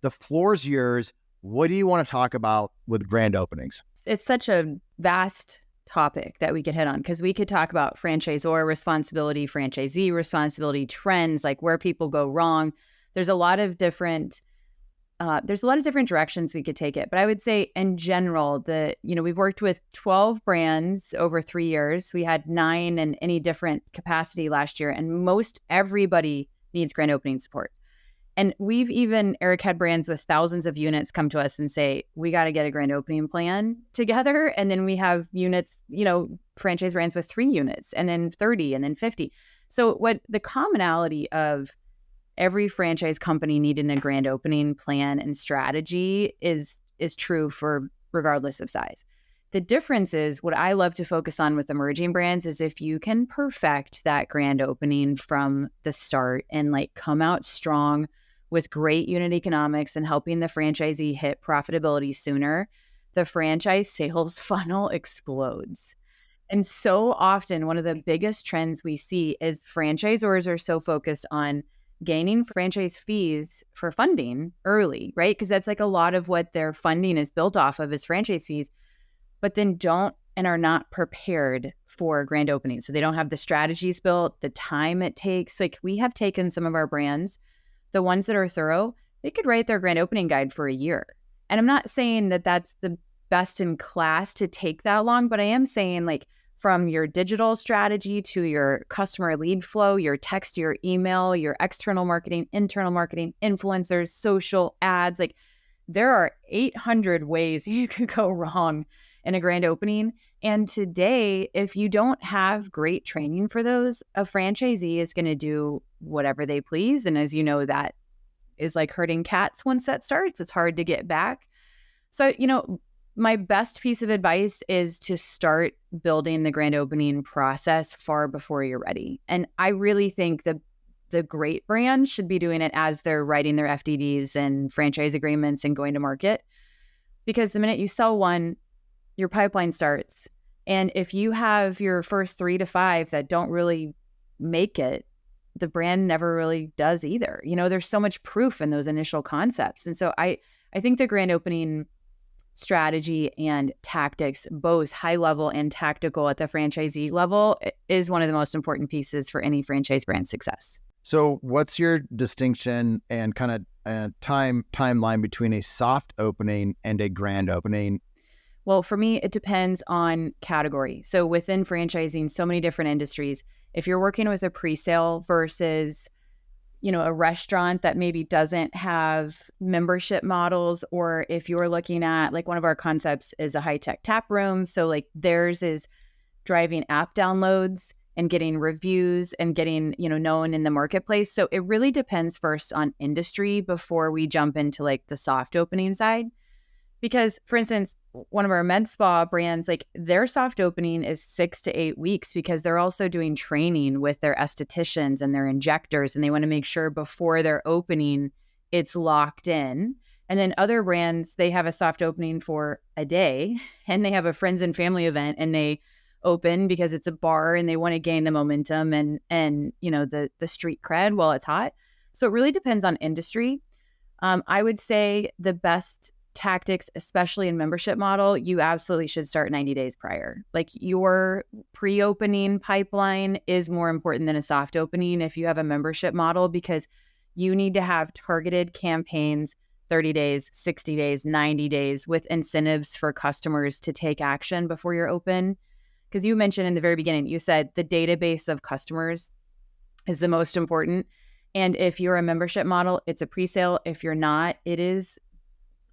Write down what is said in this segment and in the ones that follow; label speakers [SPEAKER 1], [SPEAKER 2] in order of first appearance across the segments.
[SPEAKER 1] The floor's yours. What do you want to talk about with grand openings?
[SPEAKER 2] It's such a vast topic that we could hit on, because we could talk about franchisor responsibility, franchisee responsibility, trends, like where people go wrong. There's a lot of different directions we could take it. But I would say in general, we've worked with 12 brands over 3 years. We had 9 in any different capacity last year, and most everybody needs grand opening support. And Erik had brands with thousands of units come to us and say, we got to get a grand opening plan together. And then we have units, franchise brands with 3 units and then 30 and then 50. So what the commonality of every franchise company needing a grand opening plan and strategy is true for regardless of size. The difference is, what I love to focus on with emerging brands is if you can perfect that grand opening from the start and come out strong with great unit economics and helping the franchisee hit profitability sooner, the franchise sales funnel explodes. And so often, one of the biggest trends we see is franchisors are so focused on gaining franchise fees for funding early, right? Because that's a lot of what their funding is built off of is franchise fees, but then don't and are not prepared for grand opening. So they don't have the strategies built, the time it takes. We have taken some of our brands, the ones that are thorough, they could write their grand opening guide for a year. And I'm not saying that that's the best in class to take that long, but I am saying from your digital strategy to your customer lead flow, your text, your email, your external marketing, internal marketing, influencers, social ads, there are 800 ways you could go wrong in a grand opening. And today, if you don't have great training for those, a franchisee is going to do whatever they please. And as you know, that is like herding cats. Once that starts, it's hard to get back. So, my best piece of advice is to start building the grand opening process far before you're ready. And I really think the great brands should be doing it as they're writing their FDDs and franchise agreements and going to market. Because the minute you sell one, your pipeline starts. And if you have your first 3 to 5 that don't really make it, the brand never really does either. There's so much proof in those initial concepts. And so I think the grand opening strategy and tactics, both high level and tactical at the franchisee level, is one of the most important pieces for any franchise brand success.
[SPEAKER 1] So what's your distinction and kind of timeline between a soft opening and a grand opening?
[SPEAKER 2] Well, for me, it depends on category. So within franchising, so many different industries, if you're working with a pre-sale versus a restaurant that maybe doesn't have membership models, or if you're looking at one of our concepts is a high-tech tap room. So theirs is driving app downloads and getting reviews and getting, known in the marketplace. So it really depends first on industry before we jump into the soft opening side. Because, for instance, one of our med spa brands, their soft opening is 6 to 8 weeks because they're also doing training with their estheticians and their injectors, and they want to make sure before their opening it's locked in. And then other brands, they have a soft opening for a day, and they have a friends and family event, and they open because it's a bar and they want to gain the momentum and the street cred while it's hot. So it really depends on industry. I would say the best tactics, especially in membership model, you absolutely should start 90 days prior. Your pre-opening pipeline is more important than a soft opening if you have a membership model, because you need to have targeted campaigns 30 days, 60 days, 90 days with incentives for customers to take action before you're open. Because you mentioned in the very beginning, you said the database of customers is the most important. And if you're a membership model, it's a pre-sale. If you're not, it is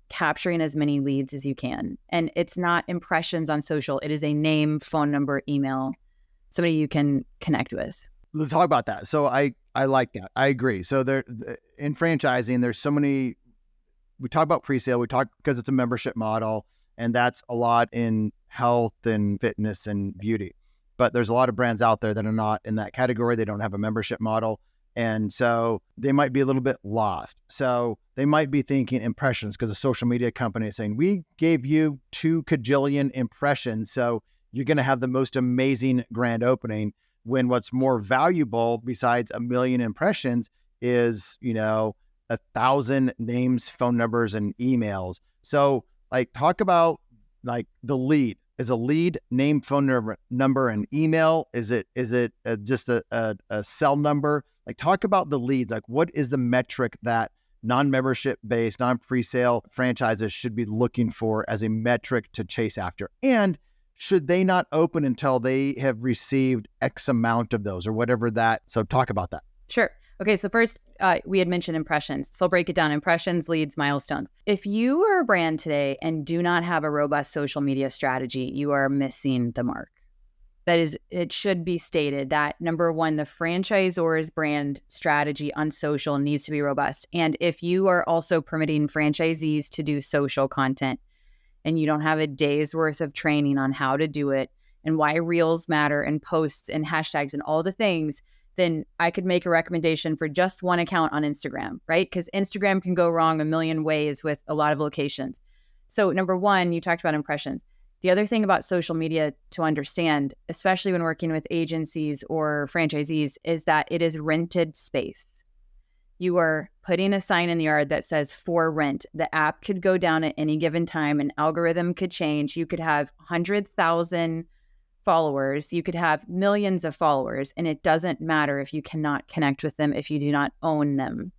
[SPEAKER 2] capturing as many leads as you can. And it's not impressions on social. It is a name, phone number, email, somebody you can connect with.
[SPEAKER 1] Let's talk about that. So I like that. I agree. So in franchising, there's so many, we talk about pre-sale, we talk because it's a membership model, and that's a lot in health and fitness and beauty. But there's a lot of brands out there that are not in that category. They don't have a membership model. And so they might be a little bit lost. So they might be thinking impressions because a social media company is saying, we gave you 2 kajillion impressions, so you're going to have the most amazing grand opening, when what's more valuable besides 1 million impressions is, 1,000 names, phone numbers, and emails. So like, talk about like the lead. Is a lead name, phone number, and email? Is it just a cell number? Like, talk about the leads. Like, what is the metric that non-membership based, non-presale franchises should be looking for as a metric to chase after? And should they not open until they have received X amount of those or whatever that? So talk about that.
[SPEAKER 2] Sure. Okay, so first, we had mentioned impressions. So I'll break it down: impressions, leads, milestones. If you are a brand today and do not have a robust social media strategy, you are missing the mark. That is, it should be stated that number one, the franchisor's brand strategy on social needs to be robust. And if you are also permitting franchisees to do social content and you don't have a day's worth of training on how to do it and why reels matter and posts and hashtags and all the things, then I could make a recommendation for just one account on Instagram, right? Because Instagram can go wrong a million ways with a lot of locations. So number one, you talked about impressions. The other thing about social media to understand, especially when working with agencies or franchisees, is that it is rented space. You are putting a sign in the yard that says for rent. The app could go down at any given time. An algorithm could change. You could have 100,000 followers. You could have millions of followers, and it doesn't matter if you cannot connect with them, if you do not own them.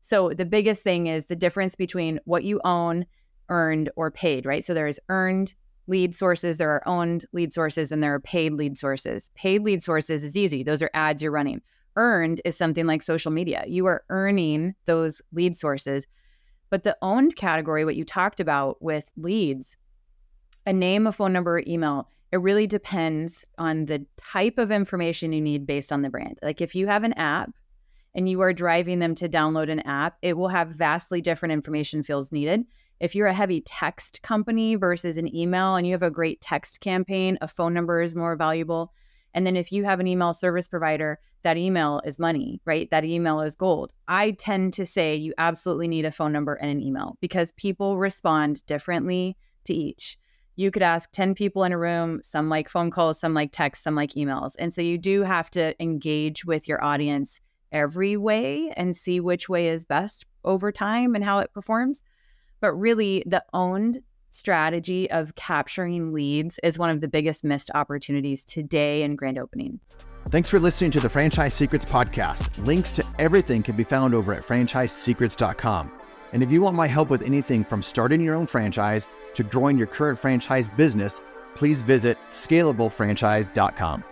[SPEAKER 2] So the biggest thing is the difference between what you own, earned, or paid, right? So there's earned lead sources, there are owned lead sources, and there are paid lead sources. Paid lead sources is easy. Those are ads you're running. Earned is something like social media. You are earning those lead sources. But the owned category, what you talked about with leads, a name, a phone number, or email, it really depends on the type of information you need based on the brand. Like if you have an app and you are driving them to download an app, it will have vastly different information fields needed. If you're a heavy text company versus an email and you have a great text campaign, a phone number is more valuable. And then if you have an email service provider, that email is money, right? That email is gold. I tend to say you absolutely need a phone number and an email because people respond differently to each. You could ask 10 people in a room, some like phone calls, some like texts, some like emails. And so you do have to engage with your audience every way and see which way is best over time and how it performs. But really, the owned strategy of capturing leads is one of the biggest missed opportunities today in Grand Opening.
[SPEAKER 1] Thanks for listening to the Franchise Secrets podcast. Links to everything can be found over at franchisesecrets.com. And if you want my help with anything from starting your own franchise to growing your current franchise business, please visit scalablefranchise.com.